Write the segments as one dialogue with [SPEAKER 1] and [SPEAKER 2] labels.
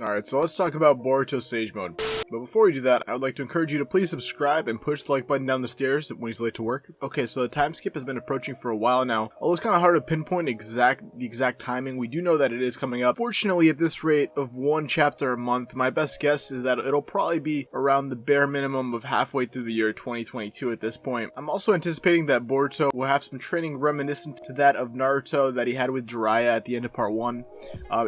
[SPEAKER 1] Alright, so let's talk about Boruto Sage Mode. But before we do that, I would like to encourage you to please subscribe and push the like button down the stairs when he's late to work. Okay, so the time skip has been approaching for a while now. Although it's kind of hard to pinpoint the exact timing, we do know that it is coming up. Fortunately, at this rate of one chapter a month, my best guess is that it'll probably be around the bare minimum of halfway through the year 2022 at this point. I'm also anticipating that Boruto will have some training reminiscent to that of Naruto that he had with Jiraiya at the end of part 1.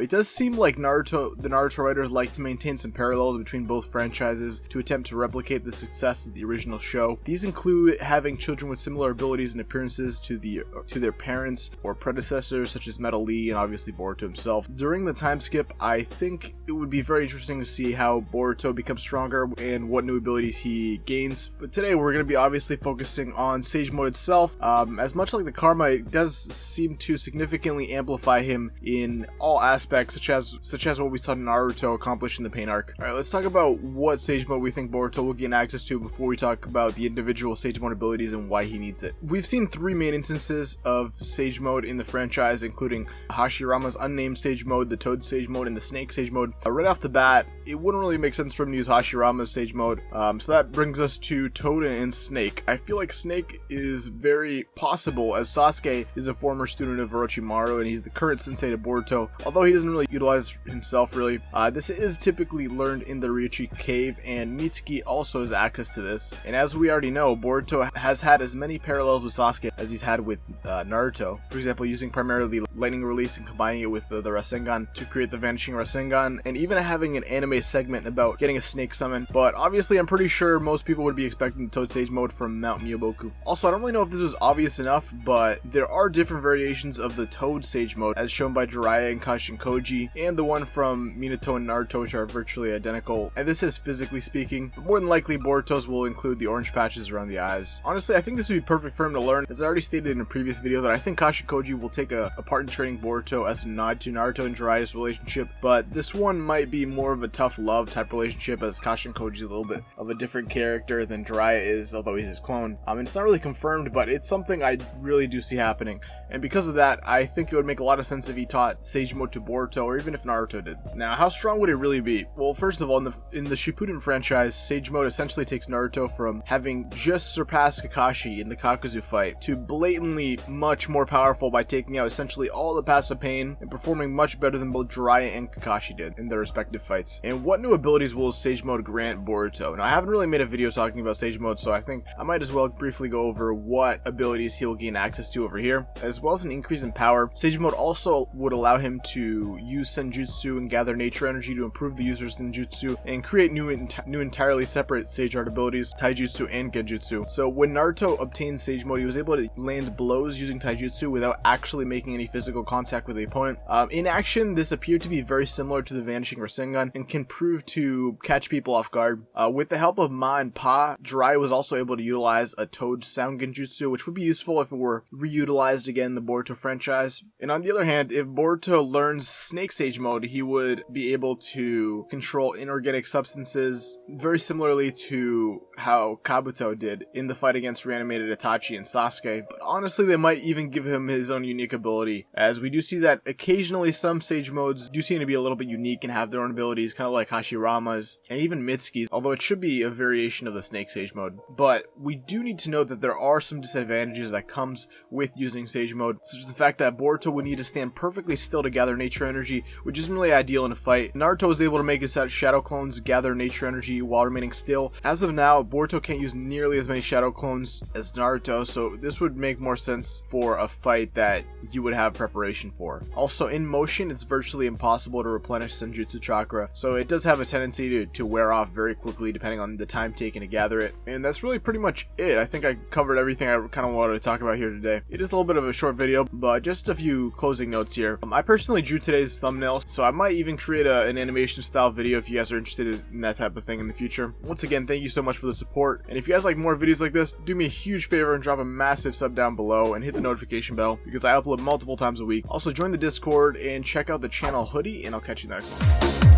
[SPEAKER 1] It does seem like the Naruto writers like to maintain some parallels between both franchises to attempt to replicate the success of the original show. These include having children with similar abilities and appearances to their parents or predecessors such as Metal Lee and obviously Boruto himself. During the time skip, I think it would be very interesting to see how Boruto becomes stronger and what new abilities he gains. But today we're going to be obviously focusing on Sage Mode itself. As much like the Karma, it does seem to significantly amplify him in all aspects, such as what we saw Naruto accomplish in the Pain arc. Alright, let's talk about what Sage Mode we think Boruto will gain access to before we talk about the individual Sage Mode abilities and why he needs it. We've seen 3 main instances of Sage Mode in the franchise, including Hashirama's Unnamed Sage Mode, the Toad Sage Mode, and the Snake Sage Mode. Right off the bat, it wouldn't really make sense for him to use Hashirama's Sage Mode, so that brings us to Toad and Snake. I feel like Snake is very possible, as Sasuke is a former student of Orochimaru and he's the current sensei to Boruto, although he doesn't really utilize himself really. This is typically learned in the Ryuchi cave, and Mitsuki also has access to this. And as we already know, Boruto has had as many parallels with Sasuke as he's had with Naruto. For example, using primarily Lightning Release and combining it with the Rasengan to create the Vanishing Rasengan, and even having an anime segment about getting a snake summon. But obviously, I'm pretty sure most people would be expecting the Toad Sage Mode from Mount Myoboku. Also, I don't really know if this was obvious enough, but there are different variations of the Toad Sage Mode, as shown by Jiraiya and Kashinkoji, and the one from Minato and Naruto, which are virtually identical, and this is physically speaking, but more than likely Boruto's will include the orange patches around the eyes. Honestly, I think this would be perfect for him to learn, as I already stated in a previous video that I think Kashinkoji will take a part in training Boruto as a nod to Naruto and Jiraiya's relationship, but this one might be more of a tough love type relationship, as Kashinkoji is a little bit of a different character than Jiraiya is, although he's his clone. And it's not really confirmed, but it's something I really do see happening, and because of that, I think it would make a lot of sense if he taught Sage Mode to Boruto, or even if Naruto did. Now, how strong would it really be? Well, first of all, in the Shippuden franchise, Sage Mode essentially takes Naruto from having just surpassed Kakashi in the Kakuzu fight to blatantly much more powerful by taking out essentially all the passive pain and performing much better than both Jiraiya and Kakashi did in their respective fights. And what new abilities will Sage Mode grant Boruto? Now, I haven't really made a video talking about Sage Mode, so I think I might as well briefly go over what abilities he will gain access to over here. As well as an increase in power, Sage Mode also would allow him to use Senjutsu and gather nature energy to improve the user's Senjutsu and create new entirely separate Sage Art abilities, Taijutsu and Genjutsu. So when Naruto obtained Sage Mode, he was able to land blows using Taijutsu without actually making any physical contact with the opponent. In action, this appeared to be very similar to the Vanishing Rasengan and can prove to catch people off guard. With the help of Ma and Pa, Jiraiya was also able to utilize a Toad Sound Genjutsu, which would be useful if it were reutilized again in the Boruto franchise. And on the other hand, if Boruto learns Snake Sage Mode, he would be able to control inorganic substances very similarly to how Kabuto did in the fight against reanimated Itachi and Sasuke. But honestly, they might even give him his own unique ability, as we do see that occasionally some Sage Modes do seem to be a little bit unique and have their own abilities, kind of like Hashirama's and even Mitsuki's, although it should be a variation of the Snake Sage Mode. But we do need to note that there are some disadvantages that comes with using Sage Mode, such as the fact that Boruto would need to stand perfectly still to gather nature energy, which isn't really ideal in a fight. Naruto was able to make his shadow clones gather nature energy while remaining still. As of now, Boruto can't use nearly as many shadow clones as Naruto, so this would make more sense for a fight that you would have preparation for. Also, in motion, it's virtually impossible to replenish Senjutsu chakra, so it does have a tendency to wear off very quickly depending on the time taken to gather it. And that's really pretty much it. I think I covered everything I kind of wanted to talk about here today. It is a little bit of a short video, but just a few closing notes here. I personally drew today's thumbnail, so I might even create an animation style video if you guys are interested in that type of thing in the future. Once again, thank you so much for the support, and if you guys like more videos like this, do me a huge favor and drop a massive sub down below and hit the notification bell, because I upload multiple times a week. Also, join the Discord and check out the channel hoodie, and I'll catch you next one.